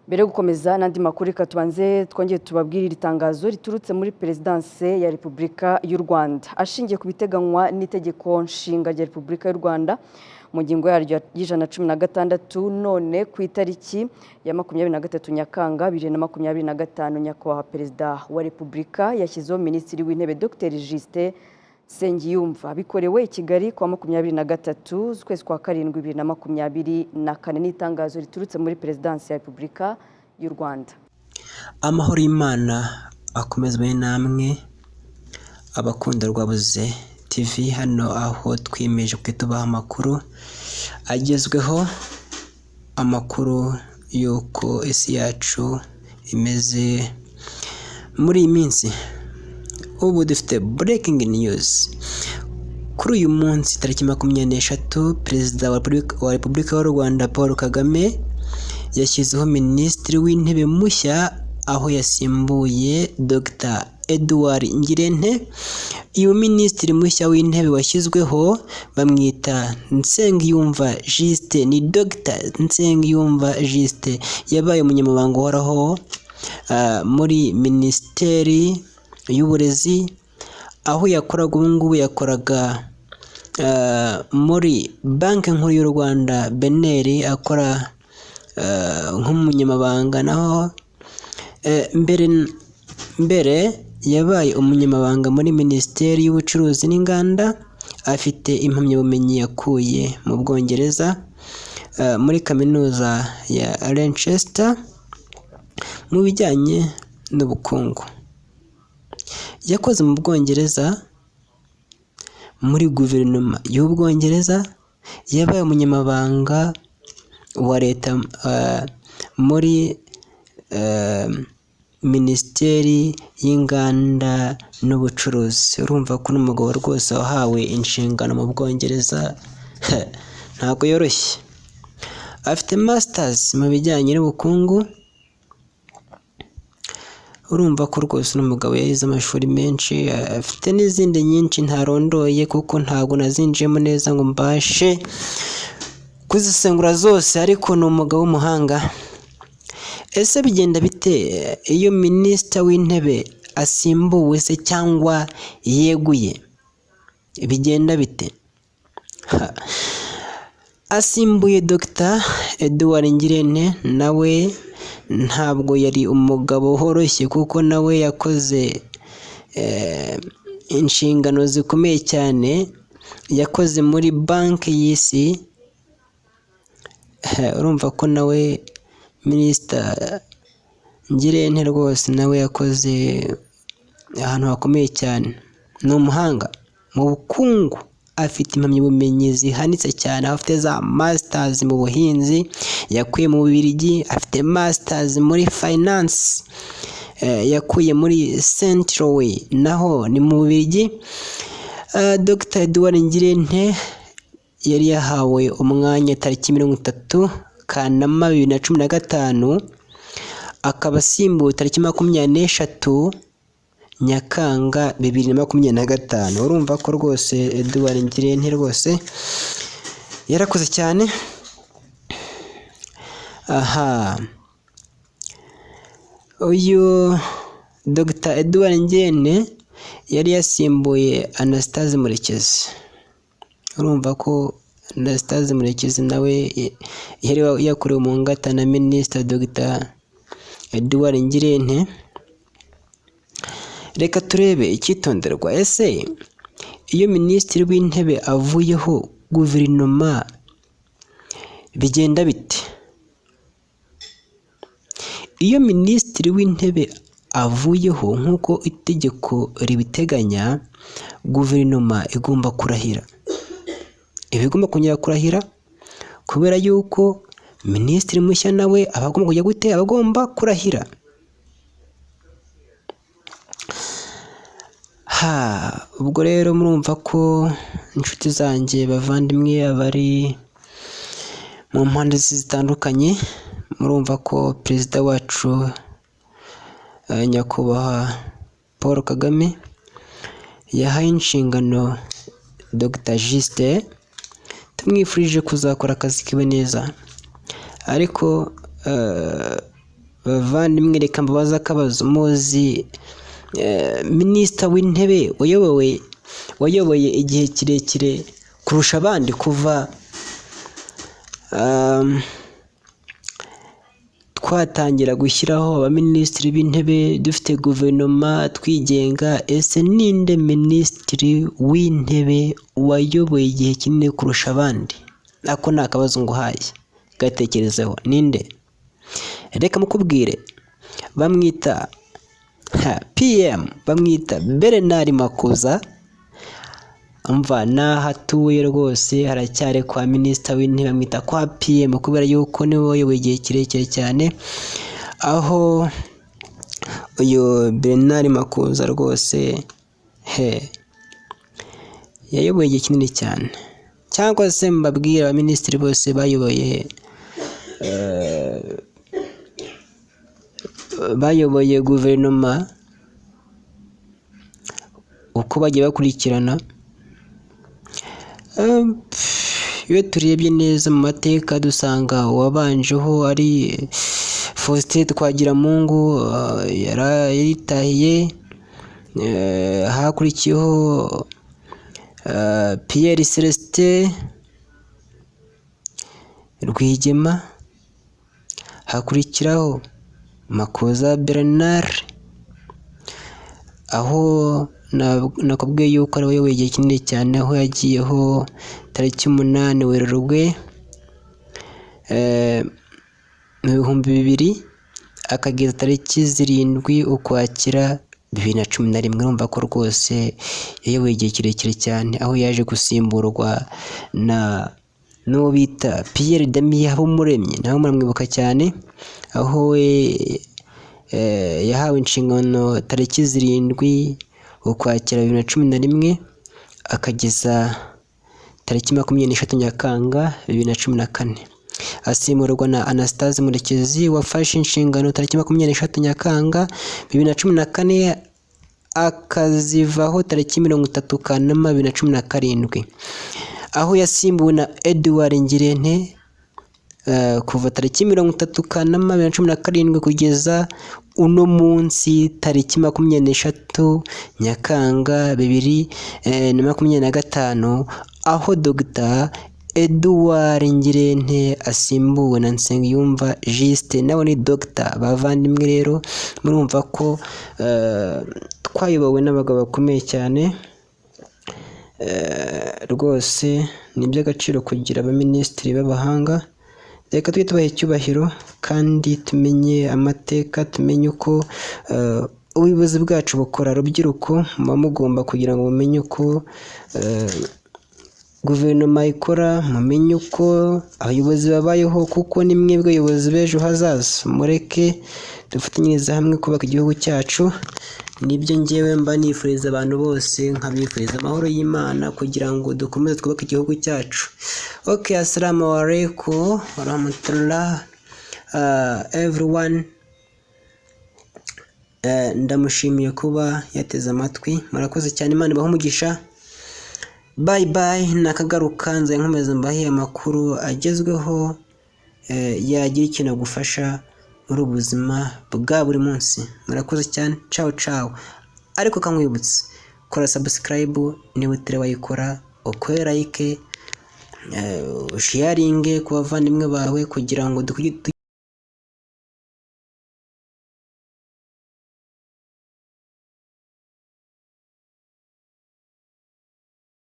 Mbere yo gukomeza n'andi makuru reka tubanze twongeye tubabwirira itangazo riturutse muri Perezidanse ya Repubulika y'u Rwanda ashingiye ku biteganywa n'itegeko nshinga rya Repubulika y'u Rwanda mu ngingo yaryo y'116 none ku itariki ya 23 Nyakanga 2025 nyakubahwa Perezida wa Repubulika yashyizeho Minisitiri w'Intebe Dr Justin Nsengiyumva bikorewe i Kigali kwa 23 z'ukwezi kwa 7 2024 n'itangazo riturutse muri Perezidanse ya Repubulika y'u Rwanda. Amahoro y'Imana akomezwe namwe abakunda Rwabuze TV hano aho twimeje kwitubaha amakuru agezweho, amakuru yuko isi yacu imeze muri iyi minsi. Ubu dufite breaking news kuri uyu munsi tariki 23 Perezida wa Repubulika y'u Rwanda Paul Kagame yashyizeho Minisitiri w'Intebe mushya aho yasimbuye Dr Edouard Ngirente. Iyo Minisitiri mushya w'Intebe washyizweho bamwita Nsengiyumva Justin, ni Dr Nsengiyumva Justin yabaye umunyamabanga uhoraho muri Minisiteri y'Uburezi, aho yakoraga ubungubu yakoraga muri Banki Nkuru y'u Rwanda BNR, akora nk'umunyamabanga, naho mbere yabaye umunyamabanga muri Minisiteri y'Ubucuruzi n'Inganda. Afite impamyabumenyi yakuye mu Bwongereza muri kaminuza ya Lancaster mu bijyanye n'ubukungu. Yakoze mu Bwongereza muri guverinoma y'Ubwongereza, yabaye umunyamabanga wa leta muri Minisiteri y'Inganda n'Ubucuruzi. Urumva ko n'umugabo rwose wahawe inshingano mu Bwongereza ntabwo yoroshye. Afite masters mu bijyanye n'ubukungu. Urumva ko rwose n'umugabo yahize amashuri menshi, afite n'izindi nyinshi ntarondoye kuko ntabwo nazinjiyemo neza ngo mbashe kuzisengura zose, ariko ni umugabo w'umuhanga. Ese bigenda bite iyo Minisitiri w'Intebe asimbuwe se cyangwa yeguye? Bigenda bite? Asimbuye Dr Edouard Ngirente nawe ntabwo yari umugabo woroshye kuko nawe yakoze inshingano zikomeye cyane, yakoze muri Banki y'Isi. Urumva ko nawe Minisitiri Ngirente rwose nawe yakoze ahantu hakomeye cyane. Ni umuhanga mu bukungu, afite impamyabumenyi zihanitse cyane, afite za masters mu buhinzi yakuye mu Bubiligi, afite masters muri finance yakuye muri Central Way naho ni mu Bubiligi. Dr Edouard Ngirente yari yahawe umwanya tariki 30 Kanama 2015, akaba asimbuwe tariki 23 Nyakanga 2025. Urumva ko rwose Edouard Ngirente rwose yarakoze cyane. Aha, uyu Dr Edouard Ngirente yari yasimbuye Anastase Murekezi. Urumva ko Anastase Murekezi nawe yari yakorewe mu ngata na Minisitiri Dr Edouard Ngirente. Reka turebe icyitonderwa. Ese iyo Minisitiri w'Intebe avuyeho guverinoma bigenda bite? Iyo Minisitiri w'Intebe avuyeho nk'uko itegeko ribiteganya, guverinoma igomba kurahira. Ibigomba kongera kurahira kubera yuko Minisitiri mushya nawe abagomba kujya gute, abagomba kurahira. Ubwo rero murumva ko inshuti zanjye bavandimwe abari mu mpande zitandukanye, murumva ko Perezida wacu nyakubahwa Paul Kagame yahaye inshingano Dr Justin. Tumwifurije kuzakora akazi kiwe neza, ariko bavandimwe reka mbabaza akabazo, muzi minisita w'intebe wayoboye igihe kirekire kurusha abandi kuva twatangira gushyiraho abaminisitiri b'intebe dufite guverinoma twigenga, ese ninde minisitiri w'intebe wayoboye igihe kinini kurusha abandi? Ako ni akabazo nguhaye, gatekerezeho, ninde? Reka mukubwire, bamwita PM, bamwita Bernard Makuza. Umva naho atuye rwose haracyari kwa minisita w'intebe, bamwita kwa PM kubera yuko niwe wayoboye igihe kirekire cyane, aho uyu Bernard Makuza rwose yayoboye igihe kinini cyane. Cyangwa se mbabwira abaminisitiri bose bayoboye guverinoma uko bagiye bakurikirana. Iyo turebye neza mu mateka dusanga uwabanjeho ari Faustin Twagiramungu, yaritahiye. Hakurikiyeho Pierre Celestin Rwigema, hakurikiraho Makuza Bernard, aho nakubwiye yuko ari wayoboye igihe kinini cyane, aho yagiyeho tariki 8 Werurwe mu 2000 akageza tariki 7 Ukwakira 2011. Urumva ko rwose yayoboye igihe kirekire cyane, aho yaje gusimburwa n'uwo bita Pierre Damien Habumuremyi, nawe muramwibuka cyane, aho we yahawe inshingano tariki 7 Ukwakira 2011 akageza tariki 23 Nyakanga 2014. Asimburwa na Anastase Murekezi wafashe inshingano tariki 23 Nyakanga 2014 akazivaho tariki 30 Kanama 2017, aho yasimbuwe na Edouard Ngirente kuva tariki 30 Kanama 2017 kugeza uno munsi tariki 23 Nyakanga 2025, aho Dr. Edouard Ngirente asimbuwe na Nsengiyumva Juste, nawe ni Dr. Bavandimwe rero murumva ko twayobowe n'abagabo bakomeye cyane. Rwose ni iby'agaciro kugira abaminisitiri b'abahanga. Reka tujye tubaha icyubahiro kandi tumenye amateka, tumenye uko ubuyobozi bwacu bukora. Rubyiruko muba mugomba kugira ngo mumenye uko guverinoma ikora, mumenye uko abayobozi babayeho, kuko ni mwebwe abayobozi b'ejo hazaza. Mureke dufatanyirize hamwe kubaka igihugu cyacu. Nibyo ngewe mba nifuriza abantu bose, nkabifuriza amahoro y'Imana kugira ngo dukomeze twubake igihugu cyacu. Okay, assalamu alaikum warahmatullah everyone. Ndamushimiye kuba yateze amatwi, murakoze cyane, Imana ibahe umugisha. Bye bye, nakagaruka nze nkomeza mbahe amakuru agezweho yagira ikintu agufasha muri ubuzima bwa buri munsi. Murakoze cyane, ciao ciao. Ariko kamwibutse kora subscribe niba utari wayikora, ukore like, sharing ku bavandimwe bawe kugira ngo